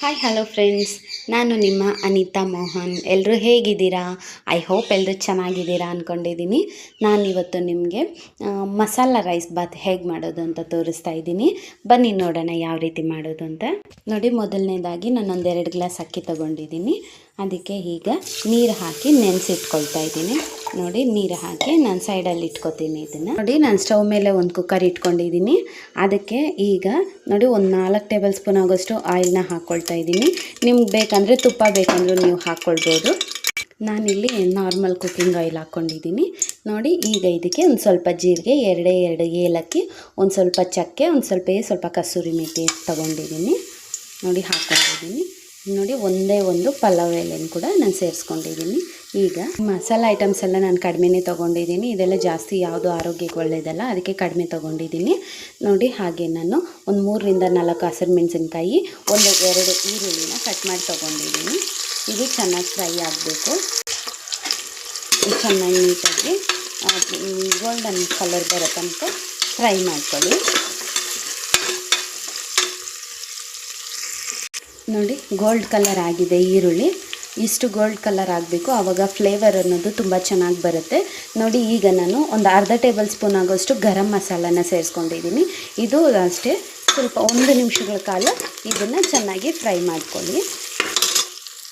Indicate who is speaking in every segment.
Speaker 1: Hi hello friends, ನಾನು ನಿಮ್ಮ ಅನಿತಾ ಮೋಹನ್. ಎಲ್ಲರೂ ಹೇಗಿದ್ದೀರಾ? ಐ ಹೋಪ್ ಎಲ್ಲರೂ ಚೆನ್ನಾಗಿದ್ದೀರಾ ಅಂದ್ಕೊಂಡಿದ್ದೀನಿ. ನಾನಿವತ್ತು ನಿಮಗೆ ಮಸಾಲ ರೈಸ್ ಬಾತ್ ಹೇಗೆ ಮಾಡೋದು ಅಂತ ತೋರಿಸ್ತಾ ಇದ್ದೀನಿ. ಬನ್ನಿ ನೋಡೋಣ ಯಾವ ರೀತಿ ಮಾಡೋದು ಅಂತ. ನೋಡಿ, ಮೊದಲನೇದಾಗಿ ನಾನೊಂದು 2 ಗ್ಲಾಸ್ ಅಕ್ಕಿ ತೊಗೊಂಡಿದ್ದೀನಿ. ಅದಕ್ಕೆ ಈಗ ನೀರು ಹಾಕಿ ನೆನೆಸಿಟ್ಕೊಳ್ತಾ ಇದ್ದೀನಿ. ನೋಡಿ, ನೀರು ಹಾಕಿ ನಾನು ಸೈಡಲ್ಲಿ ಇಟ್ಕೊತೀನಿ. ಇದನ್ನು ನೋಡಿ, ನಾನು ಸ್ಟವ್ ಮೇಲೆ ಒಂದು ಕುಕ್ಕರ್ ಇಟ್ಕೊಂಡಿದ್ದೀನಿ. ಅದಕ್ಕೆ ಈಗ ನೋಡಿ ಒಂದು 4 ಟೇಬಲ್ ಸ್ಪೂನ್ ಆಗೋಷ್ಟು ಆಯಿಲ್ನ ಹಾಕ್ಕೊಳ್ತಾ ಇದ್ದೀನಿ. ನಿಮ್ಗೆ ಬೇಕಂದರೆ ತುಪ್ಪ ಬೇಕಂದ್ರೂ ನೀವು ಹಾಕ್ಕೊಳ್ಬೋದು. ನಾನಿಲ್ಲಿ ನಾರ್ಮಲ್ ಕುಕ್ಕಿಂಗ್ ಆಯಿಲ್ ಹಾಕ್ಕೊಂಡಿದ್ದೀನಿ. ನೋಡಿ, ಈಗ ಇದಕ್ಕೆ ಒಂದು ಸ್ವಲ್ಪ ಜೀರಿಗೆ, 2 ಏಲಕ್ಕಿ, ಒಂದು ಸ್ವಲ್ಪ ಚಕ್ಕೆ, ಸ್ವಲ್ಪ ಕಸೂರಿ ಮೆಥಿ ತೊಗೊಂಡಿದ್ದೀನಿ. ನೋಡಿ, ಹಾಕ್ಕೊಂಡಿದ್ದೀನಿ. ನೋಡಿ, ಒಂದೇ ಒಂದು ಪಲಾವ್ ಎಲೆನ ಕೂಡ ನಾನು ಸೇರಿಸ್ಕೊಂಡಿದ್ದೀನಿ. ಈಗ ಮಸಾಲ ಐಟಮ್ಸ್ ಎಲ್ಲ ನಾನು ಕಡಿಮೆನೇ ತೊಗೊಂಡಿದ್ದೀನಿ. ಇದೆಲ್ಲ ಜಾಸ್ತಿ ಯಾವುದು ಆರೋಗ್ಯಕ್ಕೆ ಒಳ್ಳೆಯದಲ್ಲ, ಅದಕ್ಕೆ ಕಡಿಮೆ ತೊಗೊಂಡಿದ್ದೀನಿ. ನೋಡಿ, ಹಾಗೆ ನಾನು ಒಂದು 3ರಿಂದ 4 ಹಸಿರು ಮೆಣಸಿನ್ಕಾಯಿ, 1-2 ಈರುಳ್ಳಿನ ಕಟ್ ಮಾಡಿ ತೊಗೊಂಡಿದ್ದೀನಿ. ಇದು ಚೆನ್ನಾಗಿ ಫ್ರೈ ಆಗಬೇಕು. ಚೆನ್ನಾಗಿ ನೀಟಾಗಿ ಗೋಲ್ಡನ್ ಕಲರ್ ಬರೋ ತನಕ ಫ್ರೈ ಮಾಡ್ಕೊಳ್ಳಿ. ನೋಡಿ, ಗೋಲ್ಡ್ ಕಲರ್ ಆಗಿದೆ ಈರುಳ್ಳಿ. ಇಷ್ಟು ಗೋಲ್ಡ್ ಕಲರ್ ಆಗಬೇಕು, ಆವಾಗ ಫ್ಲೇವರ್ ಅನ್ನೋದು ತುಂಬ ಚೆನ್ನಾಗಿ ಬರುತ್ತೆ. ನೋಡಿ, ಈಗ ನಾನು ಒಂದು ಅರ್ಧ ಟೇಬಲ್ ಸ್ಪೂನ್ ಆಗೋಷ್ಟು ಗರಂ ಮಸಾಲಾನ ಸೇರಿಸ್ಕೊಂಡಿದ್ದೀನಿ. ಇದು ಅಷ್ಟೇ ಸ್ವಲ್ಪ 1 ನಿಮಿಷಗಳ ಕಾಲ ಇದನ್ನು ಚೆನ್ನಾಗಿ ಫ್ರೈ ಮಾಡ್ಕೊಳ್ಳಿ.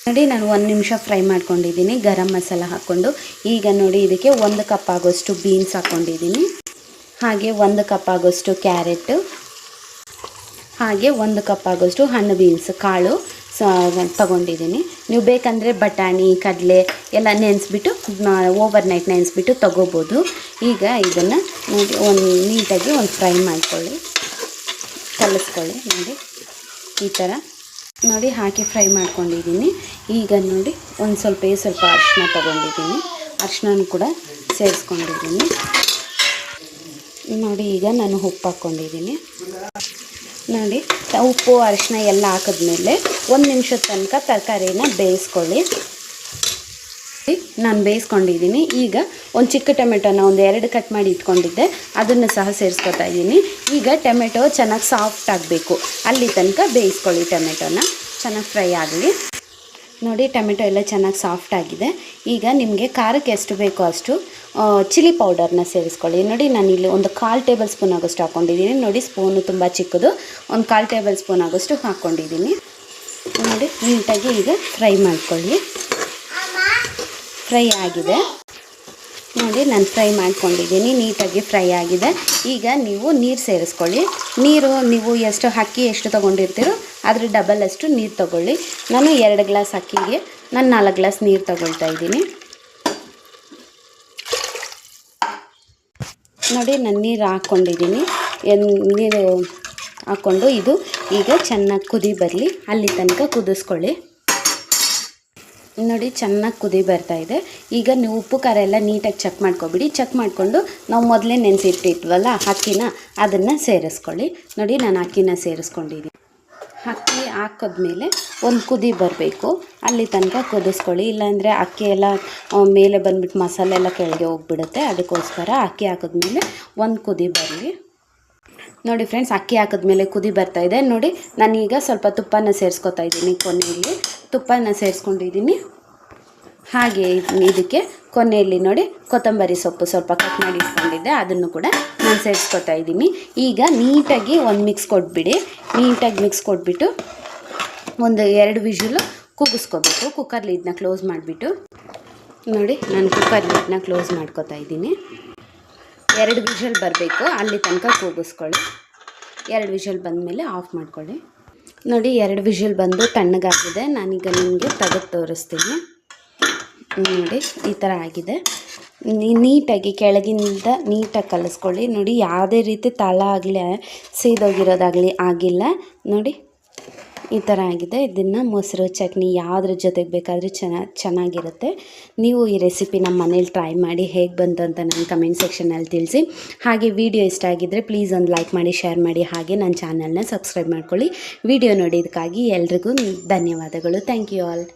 Speaker 1: ನೋಡಿ, ನಾನು 1 ನಿಮಿಷ ಫ್ರೈ ಮಾಡ್ಕೊಂಡಿದ್ದೀನಿ ಗರಂ ಮಸಾಲ ಹಾಕ್ಕೊಂಡು. ಈಗ ನೋಡಿ, ಇದಕ್ಕೆ 1 ಕಪ್ ಆಗೋಷ್ಟು ಬೀನ್ಸ್ ಹಾಕ್ಕೊಂಡಿದ್ದೀನಿ. ಹಾಗೆ 1 ಕಪ್ ಆಗೋಷ್ಟು ಕ್ಯಾರೆಟ್, ಹಾಗೆ 1 ಕಪ್ ಆಗೋಷ್ಟು ಹಣ್ಣು ಬೀನ್ಸ್ ಕಾಳು ತೊಗೊಂಡಿದ್ದೀನಿ. ನೀವು ಬೇಕಂದರೆ ಬಟಾಣಿ, ಕಡಲೆ ಎಲ್ಲ ನೆನೆಸ್ಬಿಟ್ಟು ಓವರ್ ನೈಟ್ ನೆನೆಸ್ಬಿಟ್ಟು ತೊಗೋಬೋದು. ಈಗ ಇದನ್ನು ನೋಡಿ ನೀಟಾಗಿ ಫ್ರೈ ಮಾಡ್ಕೊಳ್ಳಿ, ಕಲಿಸ್ಕೊಳ್ಳಿ. ನೋಡಿ, ಈ ಥರ ನೋಡಿ ಹಾಕಿ ಫ್ರೈ ಮಾಡ್ಕೊಂಡಿದ್ದೀನಿ. ಈಗ ನೋಡಿ ಸ್ವಲ್ಪ ಅರಿಶಿನ ತೊಗೊಂಡಿದ್ದೀನಿ. ಅರಿಶಿನ ಕೂಡ ಸೇರಿಸ್ಕೊಂಡಿದ್ದೀನಿ. ನೋಡಿ, ಈಗ ನಾನು ಉಪ್ಪು ಹಾಕ್ಕೊಂಡಿದ್ದೀನಿ. ನೋಡಿ, ಉಪ್ಪು ಅರಿಶಿನ ಎಲ್ಲ ಹಾಕಿದ್ಮೇಲೆ 1 ನಿಮಿಷದ ತನಕ ತರಕಾರಿನ ಬೇಯಿಸ್ಕೊಳ್ಳಿ. ನಾನು ಬೇಯಿಸ್ಕೊಂಡಿದ್ದೀನಿ. ಈಗ ಒಂದು ಚಿಕ್ಕ ಟೊಮೆಟೊನ 2 ಕಟ್ ಮಾಡಿ ಇಟ್ಕೊಂಡಿದ್ದೆ, ಅದನ್ನು ಸಹ ಸೇರಿಸ್ಕೊತಾ ಇದ್ದೀನಿ. ಈಗ ಟೊಮೆಟೊ ಚೆನ್ನಾಗಿ ಸಾಫ್ಟ್ ಆಗಬೇಕು, ಅಲ್ಲಿ ತನಕ ಬೇಯಿಸ್ಕೊಳ್ಳಿ. ಟೊಮೆಟೊನ ಚೆನ್ನಾಗಿ ಫ್ರೈ ಆಗಲಿ. ನೋಡಿ, ಟೊಮೆಟೊ ಎಲ್ಲ ಚೆನ್ನಾಗಿ ಸಾಫ್ಟ್ ಆಗಿದೆ. ಈಗ ನಿಮಗೆ ಖಾರಕ್ಕೆ ಎಷ್ಟು ಬೇಕೋ ಅಷ್ಟು ಚಿಲ್ಲಿ ಪೌಡರ್ನ ಸೇರಿಸ್ಕೊಳ್ಳಿ. ನೋಡಿ, ನಾನಿಲ್ಲಿ ಒಂದು 1/4 ಟೇಬಲ್ ಸ್ಪೂನ್ ಆಗೋಷ್ಟು ಹಾಕ್ಕೊಂಡಿದ್ದೀನಿ. ನೋಡಿ, ಸ್ಪೂನು ತುಂಬ ಚಿಕ್ಕದು, ಒಂದು 1/4 ಟೇಬಲ್ ಸ್ಪೂನ್ ಆಗೋಷ್ಟು ಹಾಕ್ಕೊಂಡಿದ್ದೀನಿ. ನೋಡಿ, ನೀಟಾಗಿ ಈಗ ಫ್ರೈ ಮಾಡ್ಕೊಳ್ಳಿ. ಫ್ರೈ ಆಗಿದೆ. ನೋಡಿ, ನಾನು ಫ್ರೈ ಮಾಡ್ಕೊಂಡಿದ್ದೀನಿ, ನೀಟಾಗಿ ಫ್ರೈ ಆಗಿದೆ. ಈಗ ನೀವು ನೀರು ಸೇರಿಸ್ಕೊಳ್ಳಿ. ನೀವು ಅಕ್ಕಿ ಎಷ್ಟು ತೊಗೊಂಡಿರ್ತೀರೋ ಅದ್ರ ಡಬಲ್ ಅಷ್ಟು ನೀರು ತೊಗೊಳ್ಳಿ. ನಾನು 2 ಗ್ಲಾಸ್ ಅಕ್ಕಿಗೆ ನಾನು 4 ಗ್ಲಾಸ್ ನೀರು ತೊಗೊಳ್ತಾ ಇದ್ದೀನಿ. ನೋಡಿ, ನಾನು ನೀರು ಹಾಕ್ಕೊಂಡಿದ್ದೀನಿ. ನೀರು ಹಾಕ್ಕೊಂಡು ಇದು ಈಗ ಚೆನ್ನಾಗಿ ಕುದಿ ಬರಲಿ, ಅಲ್ಲಿ ತನಕ ಕುದಿಸ್ಕೊಳ್ಳಿ. ನೋಡಿ, ಚೆನ್ನಾಗಿ ಕುದಿ ಬರ್ತಾಯಿದೆ. ಈಗ ನೀವು ಉಪ್ಪು ಖಾರ ಎಲ್ಲ ನೀಟಾಗಿ ಚೆಕ್ ಮಾಡ್ಕೊಬಿಡಿ. ಚೆಕ್ ಮಾಡಿಕೊಂಡು ನಾವು ಮೊದಲೇ ನೆನೆಸಿಟ್ಟಿದ್ವಲ್ಲ ಅಕ್ಕಿನ, ಅದನ್ನು ಸೇರಿಸ್ಕೊಳ್ಳಿ. ನೋಡಿ, ನಾನು ಅಕ್ಕಿನ ಸೇರಿಸ್ಕೊಂಡಿದ್ದೀನಿ. ಅಕ್ಕಿ ಹಾಕಿದ್ಮೇಲೆ ಒಂದು ಕುದಿ ಬರಬೇಕು, ಅಲ್ಲಿ ತನಕ ಕುದಿಸ್ಕೊಳ್ಳಿ. ಇಲ್ಲಾಂದರೆ ಅಕ್ಕಿ ಎಲ್ಲ ಮೇಲೆ ಬಂದುಬಿಟ್ಟು ಮಸಾಲೆ ಎಲ್ಲ ಕೆಳಗೆ ಹೋಗ್ಬಿಡುತ್ತೆ. ಅದಕ್ಕೋಸ್ಕರ ಅಕ್ಕಿ ಹಾಕಿದ್ಮೇಲೆ ಒಂದು ಕುದಿ ಬರಲಿ. ನೋಡಿ ಫ್ರೆಂಡ್ಸ್, ಅಕ್ಕಿ ಹಾಕಿದ್ಮೇಲೆ ಕುದಿ ಬರ್ತಾಯಿದೆ. ನೋಡಿ, ನಾನೀಗ ಸ್ವಲ್ಪ ತುಪ್ಪನ ಸೇರಿಸ್ಕೊತಾ ಇದ್ದೀನಿ. ಕೊನೆಯಲ್ಲಿ ತುಪ್ಪನ ಸೇರಿಸ್ಕೊಂಡಿದ್ದೀನಿ. ಹಾಗೆ ಇದಕ್ಕೆ ಕೊನೆಯಲ್ಲಿ ನೋಡಿ ಕೊತ್ತಂಬರಿ ಸೊಪ್ಪು ಸ್ವಲ್ಪ ಕಟ್ ಮಾಡಿ ಇಟ್ಕೊಂಡಿದ್ದೆ, ಅದನ್ನು ಕೂಡ ನಾನು ಸೇರಿಸ್ಕೊತಾ ಇದ್ದೀನಿ. ಈಗ ನೀಟಾಗಿ ಒಂದು ಮಿಕ್ಸ್ ಕೊಟ್ಬಿಡಿ. ನೀಟಾಗಿ ಮಿಕ್ಸ್ ಕೊಟ್ಬಿಟ್ಟು ಒಂದು 2 ವಿಷಲು ಕೂಗಿಸ್ಕೋಬೇಕು. ಕುಕ್ಕರ್ ಲಿಡ್ನ ಕ್ಲೋಸ್ ಮಾಡಿಬಿಟ್ಟು ನೋಡಿ, ನಾನು ಕುಕ್ಕರ್ ಲಿಡ್ನ ಕ್ಲೋಸ್ ಮಾಡ್ಕೊತಾ ಇದ್ದೀನಿ. 2 ವಿಷಲ್ ಬರಬೇಕು, ಅಲ್ಲಿ ತನಕ ಕೂಗಿಸ್ಕೊಳ್ಳಿ. 2 ವಿಷಲ್ ಬಂದಮೇಲೆ ಆಫ್ ಮಾಡ್ಕೊಳ್ಳಿ. ನೋಡಿ, 2 ವಿಷಲ್ ಬಂದು ತಣ್ಣಗಾಗಿದೆ. ನಾನೀಗ ನಿಮಗೆ ತೆಗೆದು ತೋರಿಸ್ತೀನಿ. ನೋಡಿ, ಈ ಥರ ಆಗಿದೆ. ನೀಟಾಗಿ ಕೆಳಗಿನಿಂದ ನೀಟಾಗಿ ಕಲಿಸ್ಕೊಳ್ಳಿ. ನೋಡಿ, ಯಾವುದೇ ರೀತಿ ತಳ ಆಗಲಿ ಸೀದೋಗಿರೋದಾಗಲಿ ಆಗಿಲ್ಲ. ನೋಡಿ, ಈ ಥರ ಆಗಿದೆ. ಇದನ್ನು ಮೊಸರು, ಚಟ್ನಿ ಯಾವುದ್ರ ಜೊತೆಗೆ ಬೇಕಾದರೂ ಚೆನ್ನಾಗಿರುತ್ತೆ. ನೀವು ಈ ರೆಸಿಪಿ ನಮ್ಮ ಮನೇಲಿ ಟ್ರೈ ಮಾಡಿ ಹೇಗೆ ಬಂತು ಅಂತ ನನ್ನ ಕಮೆಂಟ್ ಸೆಕ್ಷನಲ್ಲಿ ತಿಳಿಸಿ. ಹಾಗೆ ವಿಡಿಯೋ ಇಷ್ಟ ಆಗಿದ್ದರೆ ಪ್ಲೀಸ್ ಒಂದು ಲೈಕ್ ಮಾಡಿ, ಶೇರ್ ಮಾಡಿ, ಹಾಗೆ ನನ್ನ ಚಾನಲ್ನ ಸಬ್ಸ್ಕ್ರೈಬ್ ಮಾಡ್ಕೊಳ್ಳಿ. ವಿಡಿಯೋ ನೋಡಿದ್ದಕ್ಕಾಗಿ ಎಲ್ರಿಗೂ ಧನ್ಯವಾದಗಳು. Thank you all.